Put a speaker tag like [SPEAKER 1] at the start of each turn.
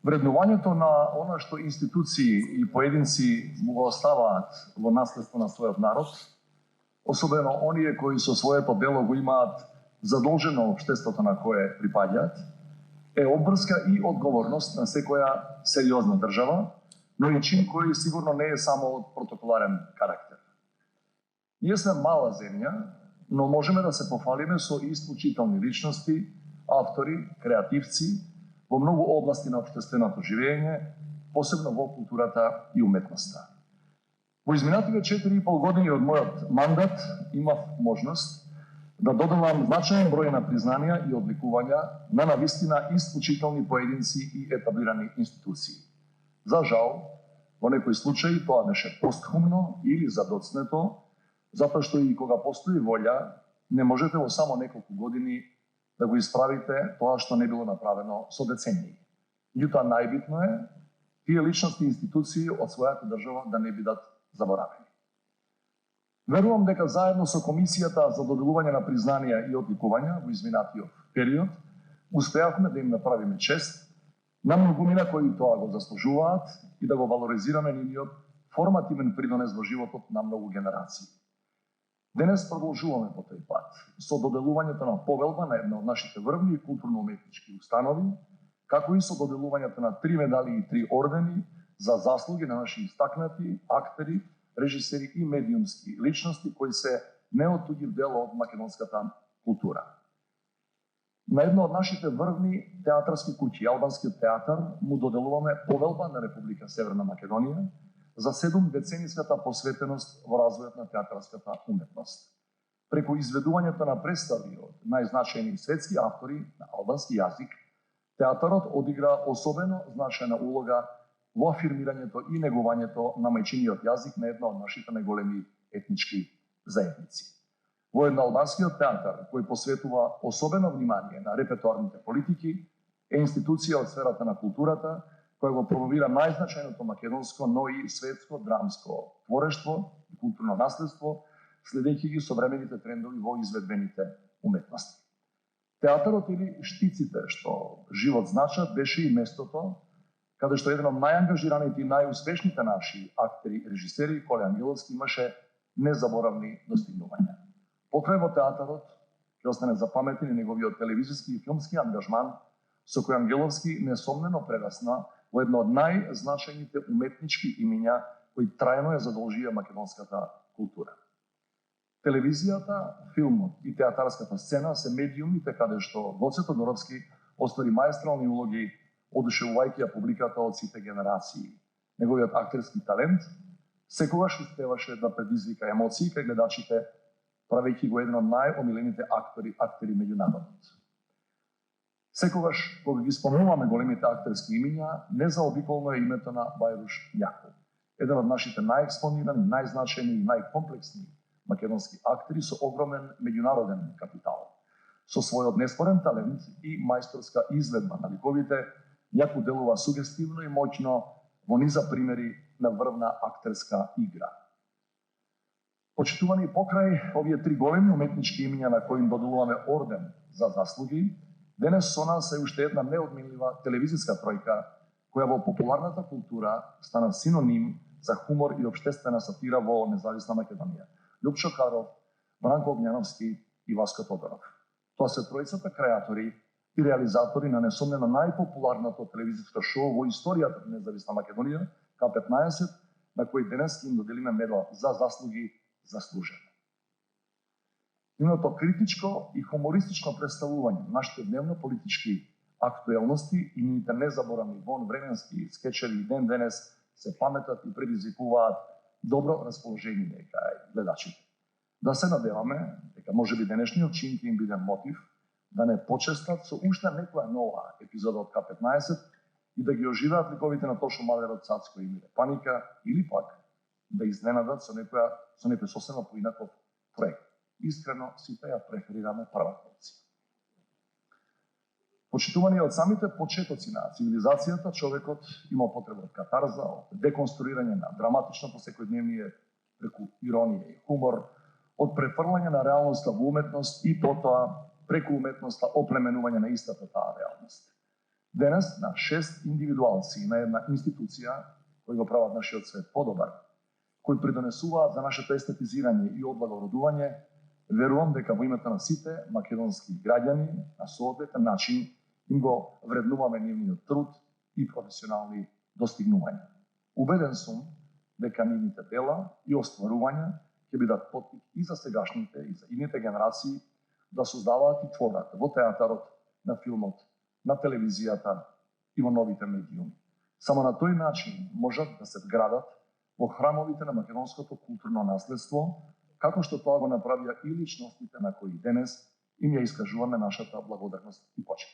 [SPEAKER 1] Вреднувањето на она што институции и поединци му го оставаат во наследство на својот народ, особено оние кои со своето дело го имаат задолжено општеството на кое припаѓаат, е обврска и одговорност на секоја сериозна држава, но и чин кој сигурно не е само од протоколарен карактер. Ние сме мала земја, но можеме да се пофалиме со исклучителни личности, автори, креативци во многу области на општественото живење, посебно во културата и уметноста. Во изминативе 4,5 години од мојот мандат имав можност да доделам значаен број на признанија и одликувања на навистина исклучителни поединци и етаблирани институции. За жал, во некои случаи тоа беше постхумно или задоцнето, затоа што и кога постои волја, не можете во само неколку години да го исправите тоа што не било направено со децении. Меѓутоа најбитно е тие личности и институции од својата држава да не бидат заборавени. Верувам дека заедно со Комисијата за доделување на признанија и одликувања во изминатиот период успеавме да им направиме чест на многумина кои тоа го заслужуваат и да го валоризираме нивниот формативен придонес во животот на многу генерации. Денес продолжуваме по тој пат со доделувањето на повелба на една од нашите врвни културно-уметнички установи, како и со доделувањето на 3 медали и 3 ордени за заслуги на наши истакнати актери, режисери и медиумски личности кои се неоттуѓив дел од македонската култура. На едно од нашите врвни театарски куќи, Албанскиот театар, му доделуваме повелба на Република Северна Македонија за 7-децениската посветеност во развојот на театарската уметност. Преку изведувањето на представи од најзначајни светски автори на албански јазик, театарот одигра особено значајна улога во афирмирањето и негувањето на мајчиниот јазик на една од нашите најголеми етнички заедници. Воедно Албанскиот театар, кој посветува особено внимание на репертоарните политики, е институција од сферата на културата, која го промовира најзначајното македонско, но и светско драмско творештво и културно наследство, следејќи ги современите трендови во изведбените уметности. Театарот или штиците што живот значат беше и местото каде што еден од најангажираните и најуспешните наши актери и режисери, Коле Ангеловски, имаше незаборавни достигнувања. Покрај во театарот ќе остане запаметен и неговиот телевизиски и филмски ангажман, со кој Ангеловски несомнено прерасна во едно од најзначајните уметнички имиња кои трајно ја задолжија македонската култура. Телевизијата, филмот и театарската сцена се медиумите каде што Гоце Тодоровски оствари маестрални улоги, одушевувајќи ја публиката од сите генерации. Неговиот актерски талент секогаш успеваше да предизвика емоции кај гледачите, правејќи го еден од најомилените актери меѓу народот. Секогаш, кога ги спомнуваме големите актерски имиња, незаобиколно е името на Бајруш Њаков, еден од нашите најекспонирани, најзначајни и најкомплексни македонски актери со огромен меѓународен капитал. Со својот неспорен талент и мајсторска изведба на ликовите, Њаков делува сугестивно и моќно во низа примери на врвна актерска игра. Почитувани покрај овие 3 големи уметнички имиња на кои им доделуваме орден за заслуги, денес со нас е уште една неодменлива телевизиска тројка, која во популарната култура стана синоним за хумор и општествена сатира во независна Македонија. Љупчо Каров, Бранко Огњановски и Васко Тодоров. Тоа се тројцата креатори и реализатори на несомнено најпопуларното телевизиско шоу во историјата на независна Македонија, К15, на кој денес им доделиме медал за заслуги заслужено. Нивното критичко и хумористично представување на нашите дневно-политички актуелности и нивните незаборавни вонвременски скечеви и ден денес се паметат и предизвикуваат добро расположение кај гледачите. Да се надеваме дека можеби денешниот чин ќе им биде мотив да не почестат со уште некоја нова епизода од К15 и да ги оживеат ликовите на Тошо Мадерот, Цацко и Миле Паника, или пак да изненадат со некој сосема поинаков проект. Искрено сите ја преферираме првата опција. Почитувани од самите почетоци на цивилизацијата, човекот има потреба од катарза, од деконструирање на драматичното секојдневие преку иронија и хумор, од префрлање на реалноста во уметност и потоа преку уметноста оплеменување на истата таа реалност. Денес на 6 индивидуалци и на една институција кои го прават нашиот свет подобар, кои придонесуваат за нашето естетизирање и облагородување, верувам дека во името на сите македонски граѓани на соодветен начин им го вреднуваме нивниот труд и професионални достигнувања. Убеден сум дека нивните дела и остварувања ќе бидат поттик и за сегашните и за идните генерации да создаваат и творат во театарот, на филмот, на телевизијата и во новите медиуми. Само на тој начин можат да се вградат во храмовите на македонското културно наследство, како што тоа го направија и личностите на кои денес им ја искажуваме нашата благодарност и почит.